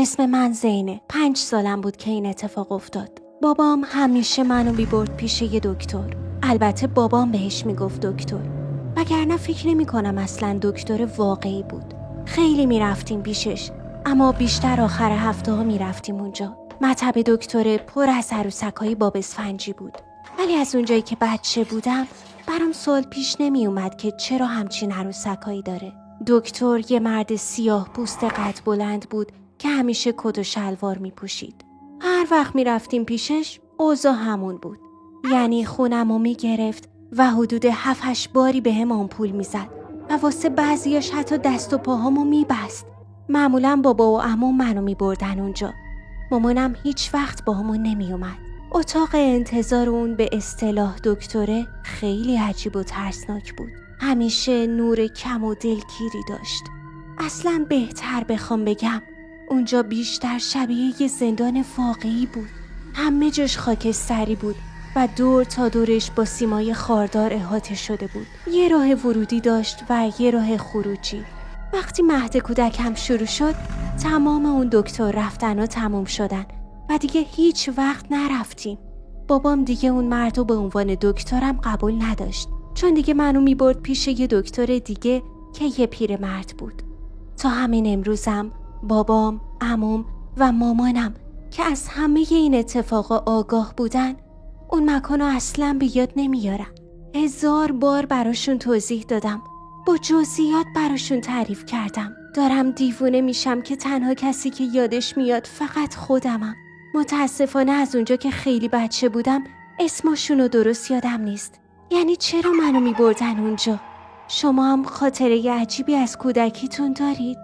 اسم من زینه. 5 سالم بود که این اتفاق افتاد. بابام همیشه منو میبرد پیش یه دکتر. البته بابام بهش میگفت دکتر، وگرنه فکر نمی‌کنم اصلاً دکتر واقعی بود. خیلی میرفتیم پیشش، اما بیشتر آخر هفته ها میرفتیم اونجا. مطب دکتر پر از عروسک‌های باب اسفنجی بود. ولی از اونجایی که بچه بودم برام سوال پیش نمی اومد که چرا همچین عروسک‌هایی داره. دکتر یه مرد سیاه پوست قد بلند بود که همیشه کت و شلوار می پوشید. هر وقت می رفتیم پیشش اوضاع همون بود. یعنی خونمو می گرفت و حدود 7-8 باری به هم آمپول می زد و واسه بعضیاش حتی دست و پاهامو می بست. معمولا بابا و عمو منو می بردن اونجا. مامانم هیچ وقت با همون نمی اومد. اتاق انتظار اون به اصطلاح دکتره خیلی عجیب و ترسناک بود. همیشه نور کم و دلگیری داشت. اصلاً بهتر بخوام بگم اونجا بیشتر شبیه یه زندان واقعی بود. همه جاش خاکستری بود و دور تا دورش با سیمای خاردار احاطه شده بود. یه راه ورودی داشت و یه راه خروجی. وقتی مهد کودکم شروع شد تمام اون دکتر رفتن تموم شدن و دیگه هیچ وقت نرفتیم. بابام دیگه اون مردو به عنوان دکترم قبول نداشت، چون دیگه منو میبرد پیش یه دکتر دیگه که یه پیرمرد بود. تا همین امروزم بابام، عموم و مامانم که از همه این اتفاقا آگاه بودن اون مکانو اصلاً به یاد نمیارن. 1000 بار براشون توضیح دادم، با جزئیات براشون تعریف کردم. دارم دیوونه میشم که تنها کسی که یادش میاد فقط خودمم. متاسفانه از اونجا که خیلی بچه بودم اسمشونو درست یادم نیست. یعنی چرا منو میبردن اونجا؟ شما هم خاطره عجیبی از کودکیتون دارید؟